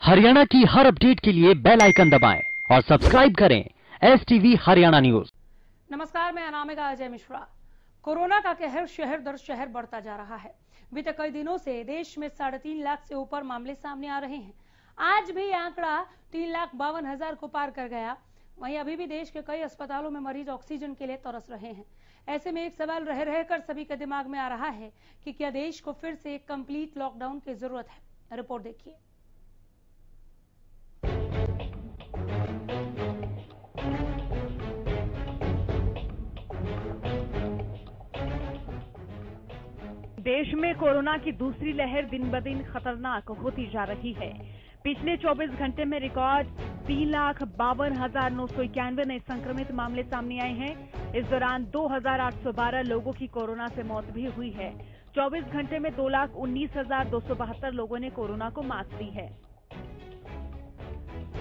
हरियाणा की हर अपडेट के लिए बेल आइकन दबाएं और सब्सक्राइब करें STV हरियाणा न्यूज। नमस्कार, मैं अनामिका अजय मिश्रा। कोरोना का कहर शहर दर शहर बढ़ता जा रहा है। बीते कई दिनों से देश में 3.5 लाख से ऊपर मामले सामने आ रहे हैं। आज भी आंकड़ा 3,52,000 को पार कर गया। वहीं अभी भी देश के कई अस्पतालों में मरीज ऑक्सीजन के लिए तरस रहे हैं। ऐसे में एक सवाल रह रहकर सभी के दिमाग में आ रहा है कि क्या देश को फिर से एक कंप्लीट लॉकडाउन की जरूरत है। रिपोर्ट देखिए। देश में कोरोना की दूसरी लहर दिन ब दिन खतरनाक होती जा रही है। पिछले 24 घंटे में रिकॉर्ड 3,52,991 नए संक्रमित मामले सामने आए हैं। इस दौरान 2,812 लोगों की कोरोना से मौत भी हुई है। 24 घंटे में 2,19,272 लोगों ने कोरोना को मात दी है।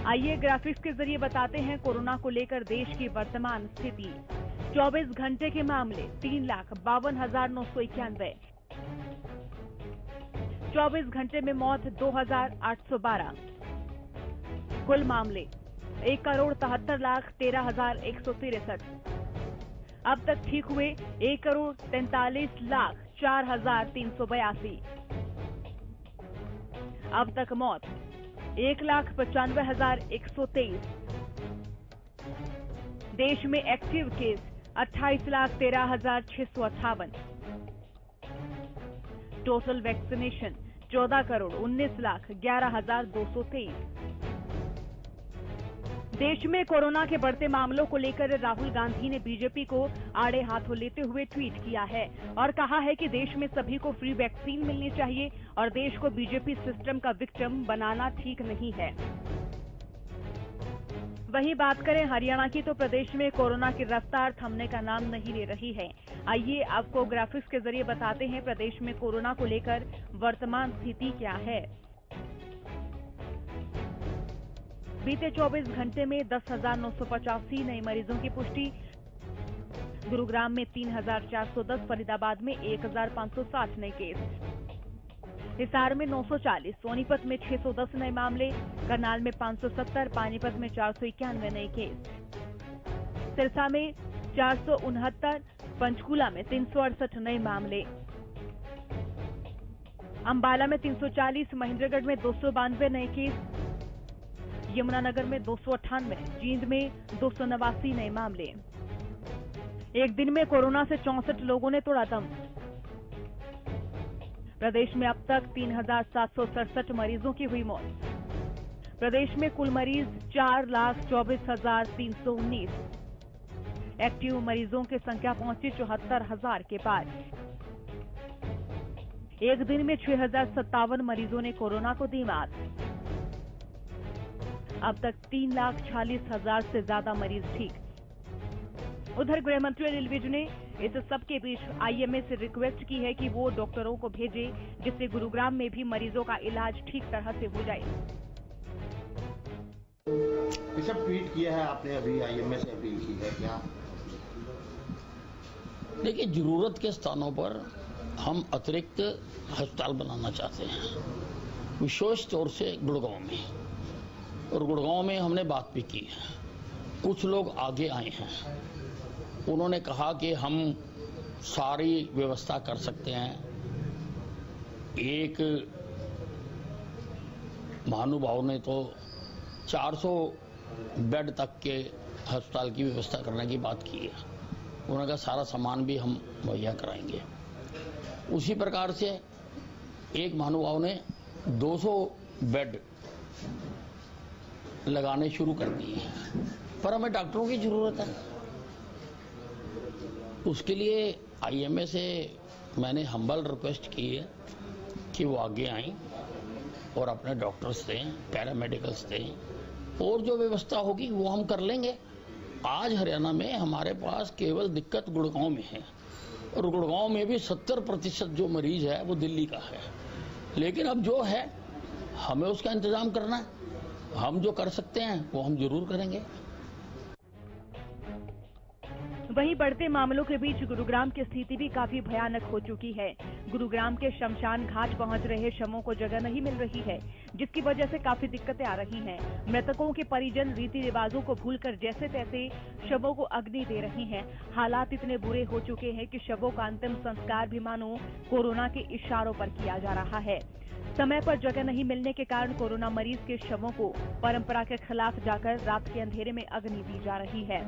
आइए ग्राफिक्स के जरिए बताते हैं कोरोना को लेकर देश की वर्तमान स्थिति। 24 घंटे के मामले 3,52,991। 24 घंटे में मौत 2,812। कुल मामले 1,73,13,163। अब तक ठीक हुए 1,43,04,382। अब तक मौत 1,95,123। देश में एक्टिव केस 28,13,658। Total vaccination 14,19,11,223। देश में कोरोना के बढ़ते मामलों को लेकर राहुल गांधी ने बीजेपी को आड़े हाथों लेते हुए ट्वीट किया है और कहा है कि देश में सभी को फ्री वैक्सीन मिलनी चाहिए और देश को बीजेपी सिस्टम का विक्टिम बनाना ठीक नहीं है। वहीं बात करें हरियाणा की, तो प्रदेश में कोरोना की रफ्तार थमने का नाम नहीं ले रही है। आइए आपको ग्राफिक्स के जरिए बताते हैं प्रदेश में कोरोना को लेकर वर्तमान स्थिति क्या है। बीते 24 घंटे में 10,985 नए मरीजों की पुष्टि। गुरुग्राम में 3,410, फरीदाबाद में 1,560 नए केस, हिसार में 940, सोनीपत में 610 नए मामले, करनाल में 570, पानीपत में 491 नए केस, सिरसा में 469, पंचकूला में 368 नए मामले, अंबाला में 340, महेंद्रगढ़ में 292 नए केस, यमुनानगर में 298, जींद में 289 नए मामले। एक दिन में कोरोना से 64 लोगों ने तोड़ा दम। प्रदेश में अब तक 3,767 मरीजों की हुई मौत। प्रदेश में कुल मरीज 4,24,319। एक्टिव मरीजों की संख्या पहुंची 74,000 के पार। एक दिन में 6,057 मरीजों ने कोरोना को दी मात। अब तक 3,46,000 से ज्यादा मरीज ठीक। उधर गृह मंत्री अनिल विज ने इस सबके बीच IMA से रिक्वेस्ट की है कि वो डॉक्टरों को भेजे जिससे गुरुग्राम में भी मरीजों का इलाज ठीक तरह से हो जाए। ये सब ट्वीट किया है आपने, अभी IMA से अपील की है क्या? देखिए, जरूरत के स्थानों पर हम अतिरिक्त अस्पताल बनाना चाहते हैं, विशेष तौर से गुड़गांव में। और गुड़गांव में हमने बात भी की है। कुछ लोग आगे आए हैं, उन्होंने कहा कि हम सारी व्यवस्था कर सकते हैं। एक महानुभाव ने तो 400 बेड तक के अस्पताल की व्यवस्था करने की बात की है। उन्होंने कहा सारा सामान भी हम मुहैया कराएंगे। उसी प्रकार से एक महानुभाव ने 200 बेड लगाने शुरू कर दिए हैं, पर हमें डॉक्टरों की जरूरत है। उसके लिए IMA से मैंने हम्बल रिक्वेस्ट की है कि वो आगे आएं और अपने डॉक्टर्स दें, पैरामेडिकल्स दें, और जो व्यवस्था होगी वो हम कर लेंगे। आज हरियाणा में हमारे पास केवल दिक्कत गुड़गांव में है, और गुड़गांव में भी 70% जो मरीज है वो दिल्ली का है। लेकिन अब जो है हमें उसका इंतजाम करना है। हम जो कर सकते हैं वो हम जरूर करेंगे। वहीं बढ़ते मामलों के बीच गुरुग्राम की स्थिति भी काफी भयानक हो चुकी है। गुरुग्राम के शमशान घाट पहुंच रहे शवों को जगह नहीं मिल रही है, जिसकी वजह से काफी दिक्कतें आ रही हैं। मृतकों के परिजन रीति रिवाजों को भूलकर जैसे तैसे शवों को अग्नि दे रहे हैं। हालात इतने बुरे हो चुके हैं कि शवों का अंतिम संस्कार भी मानो कोरोना के इशारों पर किया जा रहा है। समय पर जगह नहीं मिलने के कारण कोरोना मरीज के शवों को परंपरा के खिलाफ जाकर रात के अंधेरे में अग्नि दी जा रही है।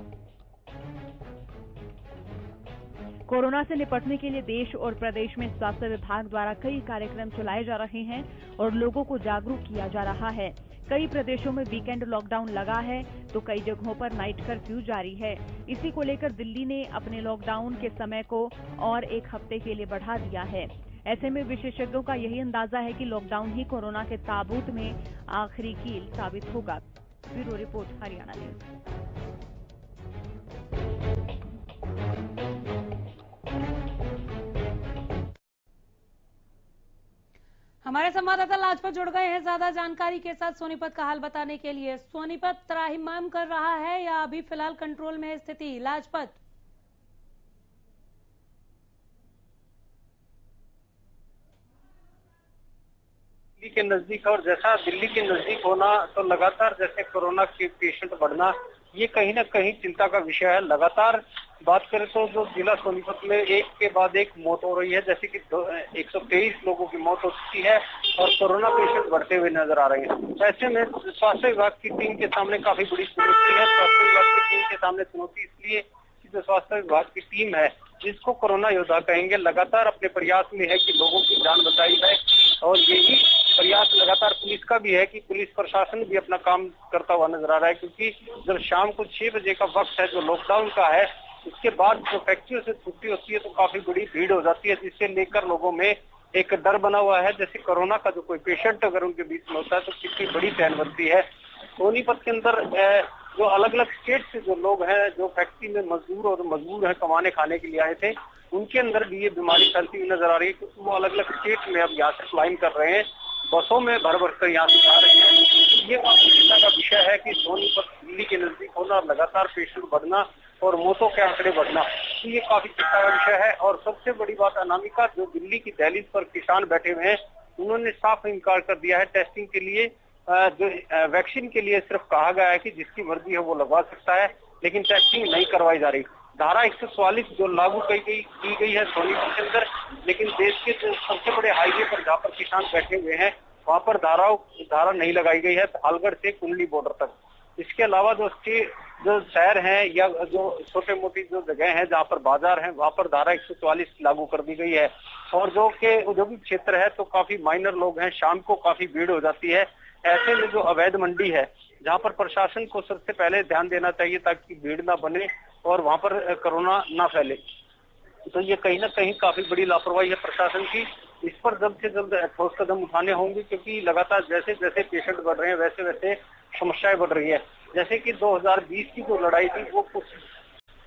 कोरोना से निपटने के लिए देश और प्रदेश में स्वास्थ्य विभाग द्वारा कई कार्यक्रम चलाए जा रहे हैं और लोगों को जागरूक किया जा रहा है। कई प्रदेशों में वीकेंड लॉकडाउन लगा है तो कई जगहों पर नाइट कर्फ्यू जारी है। इसी को लेकर दिल्ली ने अपने लॉकडाउन के समय को और 1 हफ्ते के लिए बढ़ा दिया है। ऐसे में विशेषज्ञों का यही अंदाजा है कि लॉकडाउन ही कोरोना के ताबूत में आखिरी कील साबित होगा। Bureau report, Haryana news. हमारे संवाददाता लाजपत जुड़ गए हैं ज्यादा जानकारी के साथ सोनीपत का हाल बताने के लिए। सोनीपत त्राहिमाम कर रहा है या अभी फिलहाल कंट्रोल में है स्थिति? लाजपत, दिल्ली के नजदीक, और जैसा दिल्ली के नजदीक होना तो लगातार जैसे कोरोना के पेशेंट बढ़ना, ये कहीं ना कहीं चिंता का विषय है। लगातार बात करें तो जो जिला सोनीपत में एक के बाद एक मौत हो रही है, जैसे कि 123 लोगों की मौत हो चुकी है और कोरोना पेशेंट बढ़ते हुए नजर आ रहे हैं। ऐसे में स्वास्थ्य विभाग की टीम के सामने काफी बड़ी चुनौती है। स्वास्थ्य विभाग की टीम के सामने चुनौती इसलिए कि जो स्वास्थ्य विभाग की टीम है, जिसको कोरोना योद्धा कहेंगे, लगातार अपने प्रयास में है कि लोगों की जान बचाई जाए। और यही प्रयास लगातार पुलिस का भी है कि पुलिस प्रशासन भी अपना काम करता हुआ नजर आ रहा है, क्योंकि जब शाम को 6 बजे का वक्त है जो लॉकडाउन का है, उसके बाद जो फैक्ट्रियों से छुट्टी होती है तो काफी बड़ी भीड़ हो जाती है, जिससे लेकर लोगों में एक डर बना हुआ है। जैसे कोरोना का जो कोई पेशेंट अगर उनके बीच में होता है तो कितनी बड़ी चैन बनती है। सोनीपत के अंदर जो अलग अलग स्टेट से जो लोग हैं, जो फैक्ट्री में मजदूर हैं, कमाने खाने के लिए आए थे, उनके अंदर भी ये बीमारी फैलती हुई नजर आ रही है, क्योंकि वो अलग अलग स्टेट में अब यहाँ से फ्लाइंग कर रहे हैं, बसों में भर भर कर यहाँ से जा रहे हैं। ये काफी चिंता का विषय है कि सोनीपत दिल्ली के नजदीक होना और लगातार पेशेंट बढ़ना और मौतों के आंकड़े बढ़ना, तो ये काफी चिंता का विषय है। और सबसे बड़ी बात, अनामिका जो दिल्ली की दहलीज पर किसान बैठे हुए हैं, उन्होंने साफ इनकार कर दिया है टेस्टिंग के लिए। जो वैक्सीन के लिए सिर्फ कहा गया है कि जिसकी मर्जी है वो लगवा सकता है, लेकिन टेस्टिंग नहीं करवाई जा रही। धारा 144 जो लागू की गई है सोनीपत के अंदर, लेकिन देश के सबसे बड़े हाईवे पर जहाँ पर किसान बैठे हुए हैं वहां पर धारा नहीं लगाई गई है, थालगढ़ से कुंडली बॉर्डर तक। इसके अलावा जो शहर हैं या जो छोटे मोटी जो जगह हैं जहाँ पर बाजार हैं, वहां पर धारा 144 लागू कर दी गई है। और जो के औद्योगिक क्षेत्र है तो काफी माइनर लोग हैं, शाम को काफी भीड़ हो जाती है। ऐसे में जो अवैध मंडी है, जहाँ पर प्रशासन को सबसे पहले ध्यान देना चाहिए ताकि भीड़ ना बने और वहां पर कोरोना ना फैले। तो ये कहीं ना कहीं काफी बड़ी लापरवाही है प्रशासन की। इस पर जल्द से जल्द ठोस कदम उठाने होंगे, क्योंकि लगातार जैसे जैसे पेशेंट बढ़ रहे हैं वैसे वैसे समस्याएं बढ़ रही है। जैसे कि 2020 की जो लड़ाई थी वो कुछ,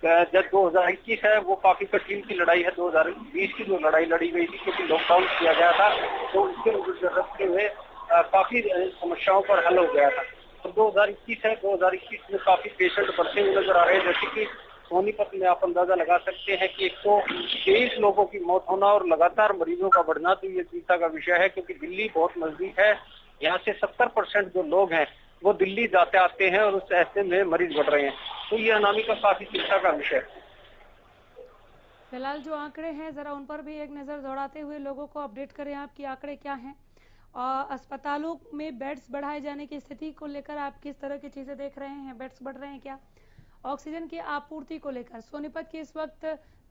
जब 2021 है वो काफी कठिन की लड़ाई है। 2020 की जो लड़ाई लड़ी गई थी क्योंकि लॉकडाउन किया गया था, तो उसके रखते हुए काफी समस्याओं पर हल हो गया था। तो 2021 है, 2021 में काफी पेशेंट बढ़ते हुए नजर आ रहे हैं। जैसे कि सोनीपत में आप अंदाजा लगा सकते हैं कि 123 लोगों की मौत होना और लगातार मरीजों का बढ़ना, तो ये चिंता का विषय है, क्योंकि दिल्ली बहुत नजदीक है। यहाँ से 70% जो लोग हैं वो दिल्ली जाते आते हैं और उस ऐसे में मरीज बढ़ रहे हैं। तो ये अनामिका काफी चिंता का विषय है। फिलहाल जो आंकड़े हैं जरा उन पर भी एक नजर दौड़ाते हुए लोगों को अपडेट करें, आपके आंकड़े क्या हैं और अस्पतालों में बेड्स बढ़ाए जाने की स्थिति को लेकर आप किस तरह की चीजें देख रहे हैं? बेड्स बढ़ रहे हैं क्या? ऑक्सीजन की आपूर्ति को लेकर सोनीपत की इस वक्त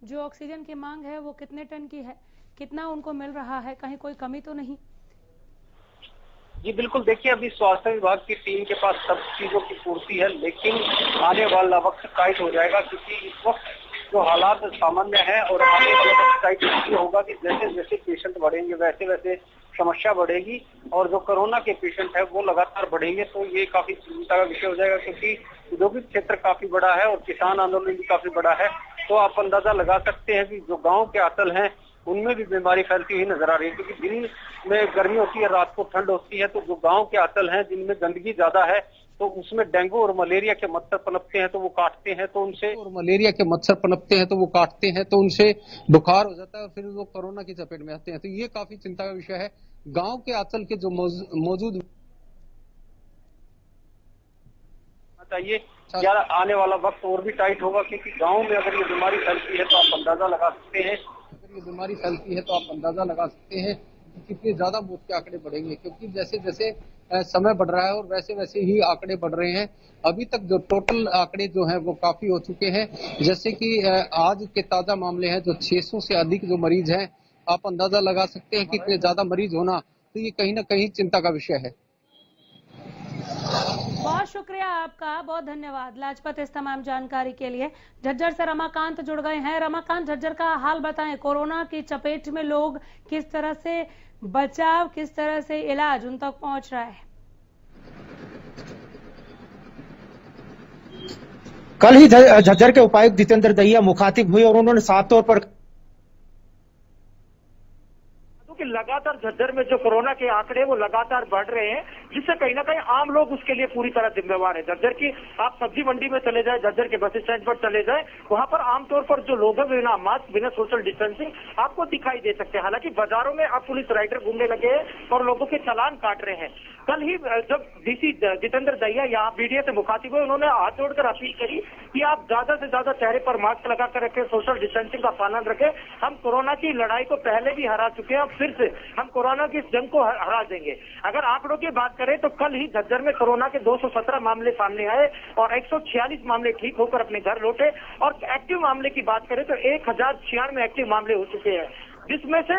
जो ऑक्सीजन की मांग है वो कितने टन की है, कितना उनको मिल रहा है, कहीं कोई कमी तो नहीं? जी बिल्कुल, देखिए अभी स्वास्थ्य विभाग की टीम के पास सब चीजों की पूर्ति है, लेकिन आने वाला वक्त टाइट हो जाएगा, क्योंकि इस वक्त जो हालात सामान्य है और आने वाला वक्त टाइट इसलिए होगा कि जैसे जैसे पेशेंट बढ़ेंगे वैसे वैसे समस्या बढ़ेगी और जो कोरोना के पेशेंट है वो लगातार बढ़ेंगे। तो ये काफी चिंता का विषय हो जाएगा, क्योंकि औद्योगिक क्षेत्र काफी बड़ा है और किसान आंदोलन भी काफी बड़ा है। तो आप अंदाजा लगा सकते हैं कि जो गाँव के आंचल हैं उनमें भी बीमारी फैलती हुई नजर आ रही है, क्योंकि दिन में गर्मी होती है, रात को ठंड होती है। तो जो गांव के आंचल हैं जिनमें गंदगी ज्यादा है, तो उसमें डेंगू और मलेरिया के मच्छर पनपते हैं तो वो काटते हैं तो उनसे बुखार हो जाता है और फिर वो कोरोना की चपेट में आते हैं। तो ये काफी चिंता का विषय है। गांव के आंचल के जो मौजूद चाहिए या आने वाला वक्त और भी टाइट होगा, क्योंकि गांव में अगर ये बीमारी फैलती है तो आप अंदाजा लगा सकते हैं कि कितने ज्यादा मौत के आंकड़े बढ़ेंगे, क्योंकि जैसे जैसे समय बढ़ रहा है और वैसे वैसे ही आंकड़े बढ़ रहे हैं। अभी तक जो टोटल आंकड़े जो हैं वो काफी हो चुके हैं। जैसे कि आज के ताजा मामले हैं जो 600 से अधिक जो मरीज हैं, आप अंदाजा लगा सकते हैं कि इतने ज्यादा मरीज होना, तो ये कहीं ना कहीं चिंता का विषय है। बहुत शुक्रिया आपका, बहुत धन्यवाद लाजपत इस तमाम जानकारी के लिए। झज्जर से रमाकांत जुड़ गए हैं। रमाकांत, झज्जर का हाल बताएं, कोरोना की चपेट में लोग किस तरह से बचाव, किस तरह से इलाज उन तक पहुंच रहा है? कल ही झज्जर के उपायुक्त जितेंद्र दहिया मुखातिब हुए और उन्होंने साफ तौर पर कि लगातार झज्जर में जो कोरोना के आंकड़े वो लगातार बढ़ रहे हैं, जिससे कहीं ना कहीं आम लोग उसके लिए पूरी तरह जिम्मेवार है। झज्जर की आप सब्जी मंडी में चले जाए, झज्जर के बस स्टैंड पर चले जाए, वहां पर आमतौर पर जो लोग हैं बिना मास्क, बिना सोशल डिस्टेंसिंग आपको दिखाई दे सकते हैं। हालांकि बाजारों में अब पुलिस राइडर घूमने लगे हैं और लोगों के चालान काट रहे हैं। कल ही जब डीसी जितेंद्र दहिया यहाँ मीडिया से मुखातिब हुए, उन्होंने हाथ जोड़कर अपील करी कि आप ज्यादा से ज्यादा चेहरे पर मास्क लगाकर रखें, सोशल डिस्टेंसिंग का पालन रखें। हम कोरोना की लड़ाई को पहले भी हरा चुके हैं, अब फिर से हम कोरोना की इस जंग को हरा देंगे। अगर आंकड़ों की बात करें तो कल ही झज्जर में कोरोना के 217 मामले सामने आए और 146 मामले ठीक होकर अपने घर लौटे। और एक्टिव मामले की बात करें तो 1096 एक्टिव मामले हो चुके हैं, जिसमें से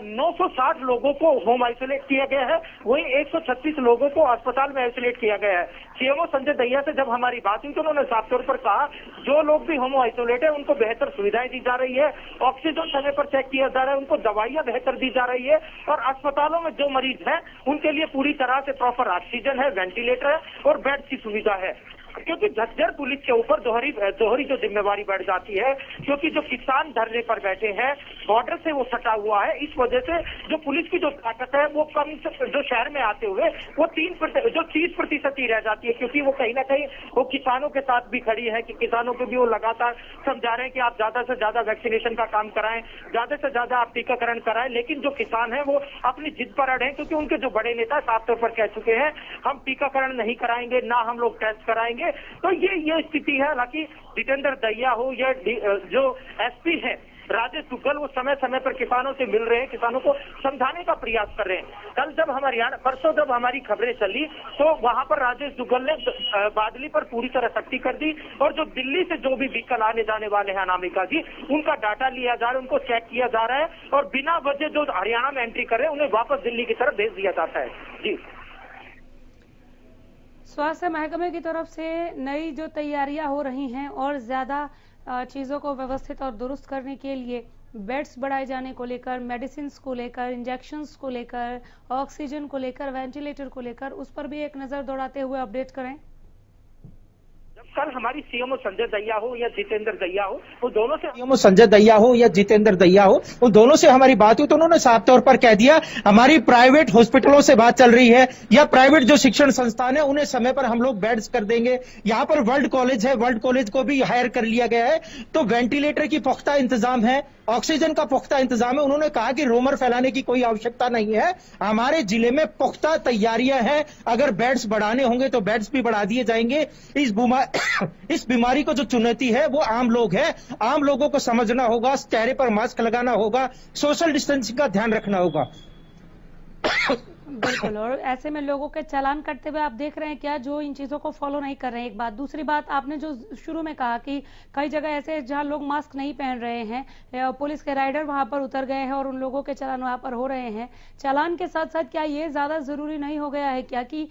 960 लोगों को होम आइसोलेट किया गया है, वहीं 136 लोगों को अस्पताल में आइसोलेट किया गया है। सीएमओ संजय दहिया से जब हमारी बात हुई तो उन्होंने साफ तौर पर कहा जो लोग भी होम आइसोलेट है उनको बेहतर सुविधाएं दी जा रही है, ऑक्सीजन समय पर चेक किया जा रहा है, उनको दवाइयां बेहतर दी जा रही है और अस्पतालों में जो मरीज हैं उनके लिए पूरी तरह से प्रॉपर ऑक्सीजन है, वेंटिलेटर है और बेड की सुविधा है। क्योंकि झज्जर पुलिस के ऊपर दोहरी जो जिम्मेवारी बढ़ जाती है, क्योंकि जो किसान धरने पर बैठे हैं, बॉर्डर से वो सटा हुआ है, इस वजह से जो पुलिस की जो ताकत है वो कम से जो शहर में आते हुए वो 30% ही रह जाती है, क्योंकि वो कहीं ना कहीं वो किसानों के साथ भी खड़ी है कि किसानों को भी वो लगातार समझा रहे हैं कि आप ज्यादा से ज्यादा वैक्सीनेशन का काम कराएं, ज्यादा से ज्यादा आप टीकाकरण कराएं। लेकिन जो किसान है वो अपनी जिद पर अड़े हैं, क्योंकि उनके जो बड़े नेता साफ तौर पर कह चुके हैं हम टीकाकरण नहीं कराएंगे, ना हम लोग टेस्ट कराएंगे। तो ये स्थिति है। हालांकि जितेंद्र दहिया हो या जो एसपी है राजेश दुग्गल, वो समय समय पर किसानों से मिल रहे हैं, किसानों को समझाने का प्रयास कर रहे हैं। कल जब परसों जब हमारी खबरें चली तो वहां पर राजेश दुग्गल ने बादली पर पूरी तरह सख्ती कर दी और जो दिल्ली से जो भी व्हीकल आने जाने वाले हैं अनामिका जी, उनका डाटा लिया जा रहा है, उनको चेक किया जा रहा है और बिना वजह जो हरियाणा में एंट्री कर रहे हैं उन्हें वापस दिल्ली की तरफ भेज दिया जाता है। जी, स्वास्थ्य महकमे की तरफ से नई जो तैयारियां हो रही हैं और ज्यादा चीजों को व्यवस्थित और दुरुस्त करने के लिए बेड्स बढ़ाए जाने को लेकर, मेडिसिन को लेकर, इंजेक्शंस को लेकर, ऑक्सीजन को लेकर, वेंटिलेटर को लेकर, उस पर भी एक नजर दौड़ाते हुए अपडेट करें। कल हमारी सीएमओ संजय दहिया हो या जितेंद्र दहिया हो, वो दोनों से सीएमओ संजय दहिया हो या जितेंद्र दहिया हो, उन दोनों से हमारी बात हुई तो उन्होंने साफ तौर पर कह दिया हमारी प्राइवेट हॉस्पिटलों से बात चल रही है या प्राइवेट जो शिक्षण संस्थान है उन्हें समय पर हम लोग बेड्स कर देंगे। यहाँ पर वर्ल्ड कॉलेज है, वर्ल्ड कॉलेज को भी हायर कर लिया गया है, तो वेंटिलेटर की पुख्ता इंतजाम है, ऑक्सीजन का पुख्ता इंतजाम है। उन्होंने कहा कि रोमर फैलाने की कोई आवश्यकता नहीं है, हमारे जिले में पुख्ता तैयारियां हैं, अगर बेड्स बढ़ाने होंगे तो बेड्स भी बढ़ा दिए जाएंगे। इस बीमारी को जो चुनौती है वो आम लोग हैं, आम लोगों को समझना होगा, चेहरे पर मास्क लगाना होगा, सोशल डिस्टेंसिंग का ध्यान रखना होगा। बिल्कुल, और ऐसे में लोगों के चालान कटते हुए आप देख रहे हैं क्या, जो इन चीजों को फॉलो नहीं कर रहे हैं। एक बात, दूसरी बात, आपने जो शुरू में कहा कि कई जगह ऐसे हैं जहां लोग मास्क नहीं पहन रहे हैं, पुलिस के राइडर वहां पर उतर गए हैं और उन लोगों के चालान वहां पर हो रहे हैं। चालान के साथ साथ क्या ये ज्यादा जरूरी नहीं हो गया है क्या कि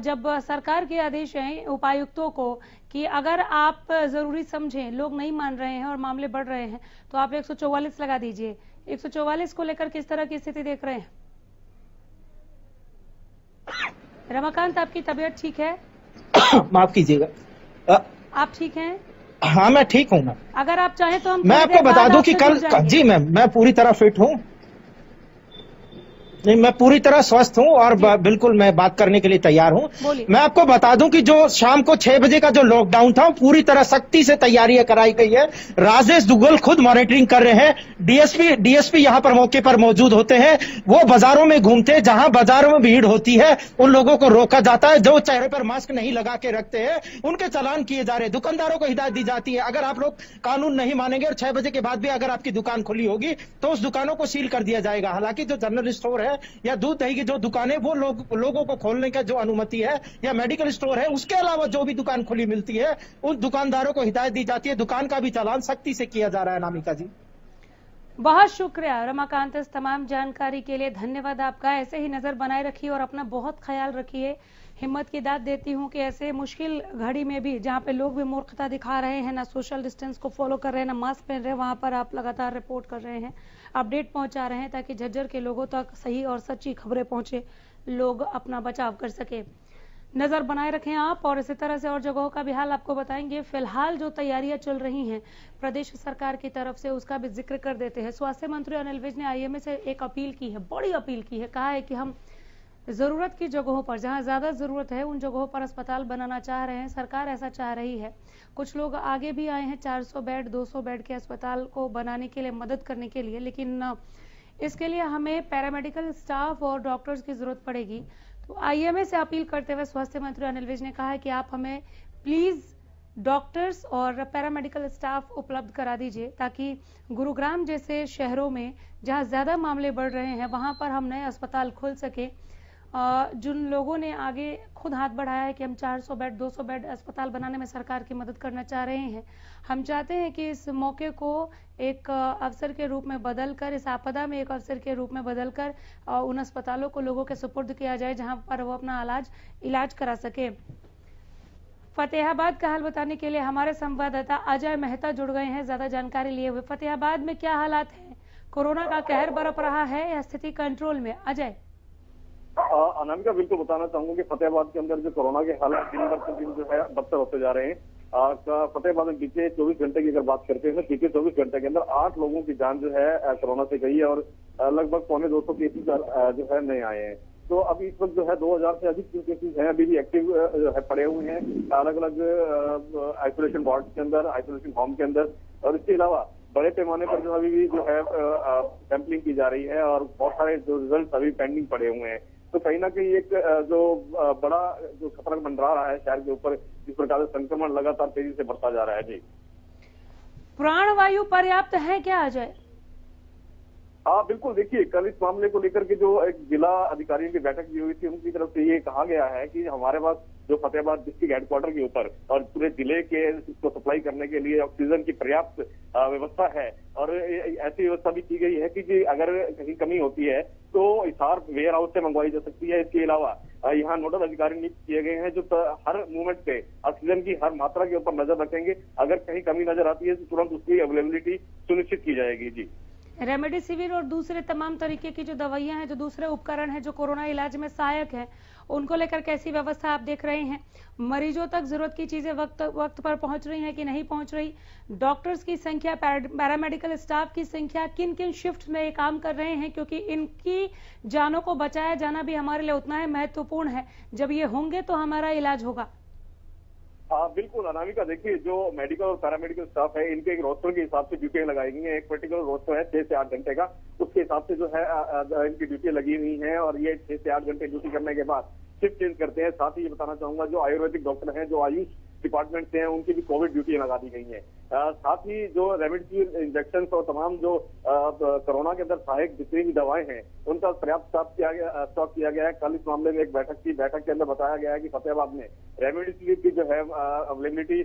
जब सरकार के आदेश हैं उपायुक्तों को कि अगर आप जरूरी समझें, लोग नहीं मान रहे हैं और मामले बढ़ रहे हैं तो आप 144 लगा दीजिए। 144 को लेकर किस तरह की स्थिति देख रहे हैं? रमाकांत, आपकी तबीयत ठीक है? माफ कीजिएगा, आप ठीक हैं? हाँ मैं ठीक हूँ ना। अगर आप चाहें तो हम मैं आपको बता दूं कि कल जी मैं पूरी तरह फिट हूँ। नहीं, मैं पूरी तरह स्वस्थ हूं और बिल्कुल मैं बात करने के लिए तैयार हूं। मैं आपको बता दूं कि जो शाम को 6 बजे का जो लॉकडाउन था पूरी तरह सख्ती से तैयारियां कराई गई है। राजेश दुग्गल खुद मॉनिटरिंग कर रहे हैं। डीएसपी यहां पर मौके पर मौजूद होते हैं। वो बाजारों में घूमते हैं, जहां बाजारों में भीड़ होती है उन लोगों को रोका जाता है। जो चेहरे पर मास्क नहीं लगा के रखते हैं उनके चालान किए जा रहे हैं। दुकानदारों को हिदायत दी जाती है, अगर आप लोग कानून नहीं मानेंगे और 6 बजे के बाद भी अगर आपकी दुकान खुली होगी तो उस दुकानों को सील कर दिया जाएगा। हालांकि जो जनरल स्टोर है या दूध दही की जो दुकानें वो लोगों को खोलने का जो अनुमति है या मेडिकल स्टोर है, उसके अलावा जो भी दुकान खुली मिलती है उन दुकानदारों को हिदायत दी जाती है। दुकान का भी चालान सख्ती से किया जा रहा है। नामिका जी, बहुत शुक्रिया रमाकांत, इस तमाम जानकारी के लिए धन्यवाद आपका। ऐसे ही नजर बनाए रखिए और अपना बहुत ख्याल रखिए। हिम्मत की दाद देती हूं कि ऐसे मुश्किल घड़ी में भी जहां पे लोग भी मूर्खता दिखा रहे हैं, ना सोशल डिस्टेंस को फॉलो कर रहे हैं, ना मास्क पहन रहे हैं, वहां पर आप लगातार रिपोर्ट कर रहे हैं, अपडेट पहुंचा रहे हैं ताकि झज्जर के लोगों तक सही और सच्ची खबरें पहुंचे, लोग अपना बचाव कर सके। नजर बनाए रखें आप, और इसी तरह से और जगहों का भी हाल आपको बताएंगे। फिलहाल जो तैयारियां चल रही हैं प्रदेश सरकार की तरफ से, उसका भी जिक्र कर देते हैं। स्वास्थ्य मंत्री अनिल विज ने आईएमए से एक अपील की है, बड़ी अपील की है। कहा है कि हम जरूरत की जगहों पर, जहां ज्यादा जरूरत है, उन जगहों पर अस्पताल बनाना चाह रहे हैं। सरकार ऐसा चाह रही है। कुछ लोग आगे भी आए हैं 400 बेड 200 बेड के अस्पताल को बनाने के लिए, मदद करने के लिए, लेकिन इसके लिए हमें पैरामेडिकल स्टाफ और डॉक्टर्स की जरूरत पड़ेगी। तो आईएमए से अपील करते हुए स्वास्थ्य मंत्री अनिल विज ने कहा है कि आप हमें प्लीज डॉक्टर्स और पैरामेडिकल स्टाफ उपलब्ध करा दीजिए, ताकि गुरुग्राम जैसे शहरों में जहां ज्यादा मामले बढ़ रहे हैं वहां पर हम नए अस्पताल खोल सके। जिन लोगों ने आगे खुद हाथ बढ़ाया है कि हम 400 बेड 200 बेड अस्पताल बनाने में सरकार की मदद करना चाह रहे हैं, हम चाहते हैं कि इस मौके को एक अवसर के रूप में बदलकर, इस आपदा में एक अवसर के रूप में बदलकर उन अस्पतालों को लोगों के सुपुर्द किया जाए जहां पर वो अपना इलाज करा सके। फतेहाबाद का हाल बताने के लिए हमारे संवाददाता अजय मेहता जुड़ गए हैं ज्यादा जानकारी लिए हुए। फतेहाबाद में क्या हालात हैं? कोरोना का कहर बरप रहा है या स्थिति कंट्रोल में? अजय। अनामिका, बिल्कुल बताना चाहूंगा कि फतेहाबाद के अंदर जो कोरोना के हालात दिन भर दिन जो है बदतर होते जा रहे हैं। फतेहाबाद में बीते 24 घंटे की अगर बात करते हैं तो बीते 24 घंटे के अंदर 8 लोगों की जान जो है कोरोना से गई है और लगभग 250 केसेस जो है नए आए हैं। तो अभी इस वक्त जो है 2000 से अधिक केसेस हैं, अभी भी एक्टिव है, पड़े हुए हैं अलग अलग आइसोलेशन वार्ड के अंदर, आइसोलेशन होम के अंदर। और इसके अलावा बड़े पैमाने पर जो अभी भी जो है सैंपलिंग की जा रही है और बहुत सारे जो रिजल्ट अभी पेंडिंग पड़े हुए हैं। तो कहीं ना कहीं एक जो बड़ा जो खतरा मंडरा रहा है शहर के ऊपर, जिस प्रकार से संक्रमण लगातार तेजी से बढ़ता जा रहा है। जी, प्राणवायु पर्याप्त है क्या अजय? हाँ बिल्कुल, देखिए कल इस मामले को लेकर के जो एक जिला अधिकारियों की बैठक भी हुई थी, उनकी तरफ से ये कहा गया है कि हमारे पास जो फतेहाबाद डिस्ट्रिक्ट हेडक्वार्टर के ऊपर और पूरे जिले के इसको सप्लाई करने के लिए ऑक्सीजन की पर्याप्त व्यवस्था है और ऐसी व्यवस्था भी की गई है कि अगर कहीं कमी होती है तो हिसार वेयर हाउस से मंगवाई जा सकती है। इसके अलावा यहाँ नोडल अधिकारी नियुक्त किए गए हैं जो हर मूवमेंट पे ऑक्सीजन की हर मात्रा के ऊपर नजर रखेंगे। अगर कहीं कमी नजर आती है तो तुरंत उसकी अवेलेबिलिटी सुनिश्चित की जाएगी। जी, रेमडेसिविर और दूसरे तमाम तरीके की जो दवाइयां हैं, जो दूसरे उपकरण हैं जो कोरोना इलाज में सहायक हैं, उनको लेकर कैसी व्यवस्था आप देख रहे हैं? मरीजों तक जरूरत की चीजें वक्त पर पहुंच रही हैं कि नहीं पहुंच रही? डॉक्टर्स की संख्या, पैरामेडिकल स्टाफ की संख्या, किन किन शिफ्ट में ये काम कर रहे हैं? क्योंकि इनकी जानों को बचाया जाना भी हमारे लिए उतना ही महत्वपूर्ण है। जब ये होंगे तो हमारा इलाज होगा। हाँ बिल्कुल अनामिका, देखिए जो मेडिकल और पैरामेडिकल स्टाफ है इनके एक रोस्टर के हिसाब से ड्यूटियां लगाई गई हैं। एक पर्टिकुलर रोस्टर है 6 से 8 घंटे का, उसके हिसाब से जो है इनकी ड्यूटी लगी हुई है और ये 6 से 8 घंटे ड्यूटी करने के बाद शिफ्ट चेंज करते हैं। साथ ही ये बताना चाहूंगा जो आयुर्वेदिक डॉक्टर हैं, जो आयुष डिपार्टमेंट से हैं, उनकी भी कोविड ड्यूटी लगा दी गई है। साथ ही जो रेमडेसिविर इंजेक्शन और तमाम जो कोरोना के अंदर सहायक जितनी भी दवाएं हैं उनका पर्याप्त स्टॉक किया गया है। कल इस मामले में एक बैठक के अंदर बताया गया है कि फतेहाबाद में रेमडेसिविर की जो है अवेलेबिलिटी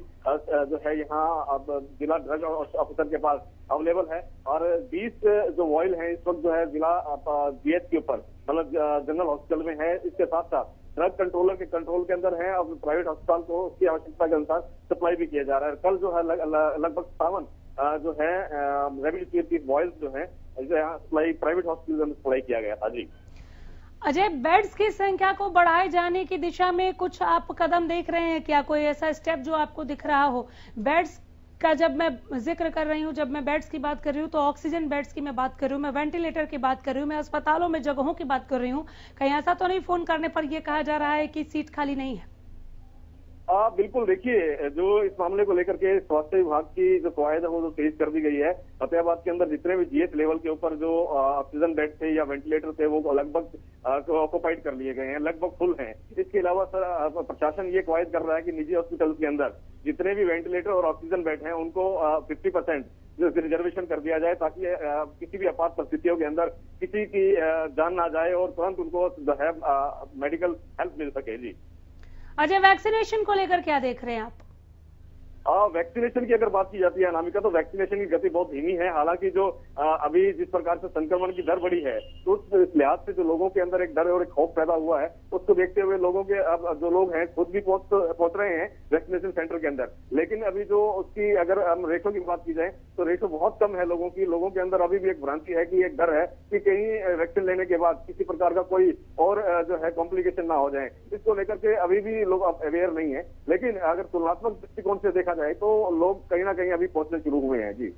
जो है यहाँ अब जिला ड्रग ऑफिसर के पास अवेलेबल है और 20 जो वॉयल है इस वक्त जो है जिला जीएच के ऊपर मतलब जनरल हॉस्पिटल में है। इसके साथ साथ ड्रग कंट्रोलर के कंट्रोल के अंदर है और प्राइवेट अस्पताल को उसकी आवश्यकता के अनुसार सप्लाई भी किया जा रहा है। कल जो है लगभग 57 जो है रेमडेसिविर की वॉयल्स जो है सप्लाई प्राइवेट हॉस्पिटल में सप्लाई किया गया था। जी अजय, बेड्स की संख्या को बढ़ाए जाने की दिशा में कुछ आप कदम देख रहे हैं क्या? कोई ऐसा स्टेप जो आपको दिख रहा हो? बेड्स का जब मैं जिक्र कर रही हूं, जब मैं बेड्स की बात कर रही हूं, तो ऑक्सीजन बेड्स की मैं बात कर रही हूं, मैं वेंटिलेटर की बात कर रही हूं, मैं अस्पतालों में जगहों की बात कर रही हूं। कहीं ऐसा तो नहीं फोन करने पर यह कहा जा रहा है कि सीट खाली नहीं है? बिल्कुल, देखिए जो इस मामले को लेकर के स्वास्थ्य विभाग की जो कवायद है वो जो तेज कर दी गई है। फतेहाबाद के अंदर जितने भी जीएच लेवल के ऊपर जो ऑक्सीजन बेड थे या वेंटिलेटर थे वो लगभग ऑक्युपाइड कर लिए गए हैं, लगभग फुल हैं। इसके अलावा सर प्रशासन ये कवायद कर रहा है कि निजी हॉस्पिटल के अंदर जितने भी वेंटिलेटर और ऑक्सीजन बेड हैं उनको 50% जो रिजर्वेशन कर दिया जाए, ताकि किसी भी आपात परिस्थितियों के अंदर किसी की जान ना जाए और तुरंत उनको जो है मेडिकल हेल्प मिल सके। जी अजय, वैक्सीनेशन को लेकर क्या देख रहे हैं आप? वैक्सीनेशन की अगर बात की जाती है अनामिका, तो वैक्सीनेशन की गति बहुत धीमी है। हालांकि जो अभी जिस प्रकार से संक्रमण की दर बढ़ी है, तो उस लिहाज से जो लोगों के अंदर एक डर और एक खौफ पैदा हुआ है, उसको देखते हुए लोगों के अब जो लोग हैं खुद भी पहुंच रहे हैं वैक्सीनेशन सेंटर के अंदर। लेकिन अभी जो उसकी अगर हम रेशो की बात की जाए तो रेशो बहुत कम है लोगों की। लोगों के अंदर अभी भी एक भ्रांति है कि एक डर है कि कहीं वैक्सीन लेने के बाद किसी प्रकार का कोई और जो है कॉम्प्लिकेशन ना हो जाए। इसको लेकर के अभी भी लोग अवेयर नहीं है। लेकिन अगर तुलनात्मक दृष्टिकोण से देखा जाए तो लोग कहीं ना कहीं अभी पहुंचने शुरू हुए हैं। जी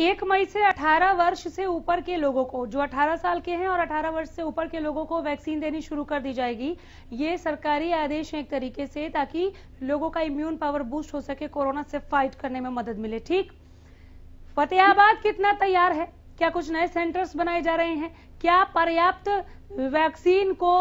1 मई से 18 वर्ष से ऊपर के लोगों को, जो 18 साल के हैं और 18 वर्ष से ऊपर के लोगों को वैक्सीन देनी शुरू कर दी जाएगी। ये सरकारी आदेश है एक तरीके से, ताकि लोगों का इम्यून पावर बूस्ट हो सके, कोरोना से फाइट करने में मदद मिले। ठीक, फतेहाबाद कितना तैयार है? क्या कुछ नए सेंटर्स बनाए जा रहे हैं? क्या पर्याप्त वैक्सीन को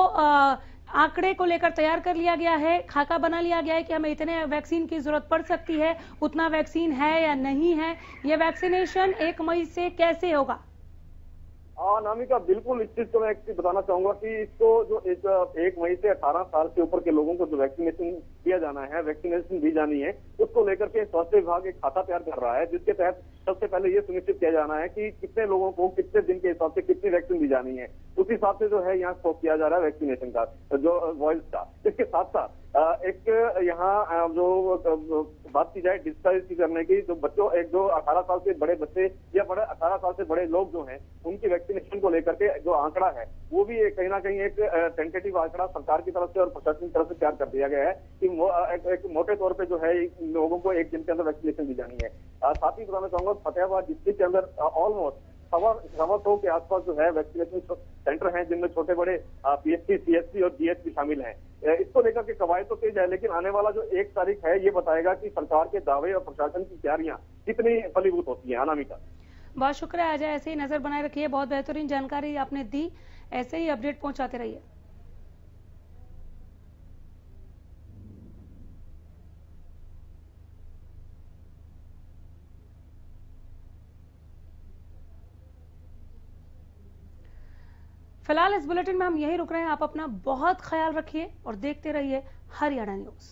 आंकड़े को लेकर तैयार कर लिया गया है, खाका बना लिया गया है कि हमें इतने वैक्सीन की जरूरत पड़ सकती है, उतना वैक्सीन है या नहीं है? ये वैक्सीनेशन 1 मई से कैसे होगा? नामिका, बिल्कुल इस चीज को मैं एक चीज बताना चाहूंगा कि इसको जो 1 मई से 18 साल से ऊपर के लोगों को जो वैक्सीनेशन दिया जाना है, वैक्सीनेशन दी जानी है, उसको लेकर के स्वास्थ्य विभाग एक खाता तैयार कर रहा है, जिसके तहत सबसे पहले ये सुनिश्चित किया जाना है कि कितने लोगों को कितने दिन के हिसाब से कितनी वैक्सीन दी जानी है। उस हिसाब से जो है यहाँ स्टॉक किया जा रहा है वैक्सीनेशन का, जो वॉइस का। इसके साथ साथ एक यहाँ जो बात की जाए डिजिटाइज करने की, जो बच्चों एक जो 18 साल से बड़े बच्चे या 18 साल से बड़े लोग जो हैं उनकी वैक्सीनेशन को लेकर के जो आंकड़ा है वो भी कहीं ना कहीं एक टेंटेटिव आंकड़ा सरकार की तरफ से और प्रशासन की तरफ से तैयार कर दिया गया है कि एक मोटे तौर पे जो है लोगों को 1 दिन के अंदर वैक्सीनेशन दी जानी है। साथ ही बताना चाहूंगा फतेहाबाद डिस्ट्रिक्ट के अंदर ऑलमोस्ट 100 के आसपास जो है वैक्सीनेशन सेंटर हैं, जिनमें छोटे बड़े पीएचसी, सीएचसी और जीएचसी शामिल हैं। इसको लेकर के कवायद तो तेज है, लेकिन आने वाला जो 1 तारीख है ये बताएगा कि सरकार के दावे और प्रशासन की तैयारियां कितनी फलीभूत होती है। अनामिका, बहुत शुक्रिया अजय, ऐसे ही नजर बनाए रखिए। बहुत बेहतरीन जानकारी आपने दी, ऐसे ही अपडेट पहुंचाते रहिए। फिलहाल इस बुलेटिन में हम यही रुक रहे हैं। आप अपना बहुत ख्याल रखिए और देखते रहिए हरियाणा न्यूज।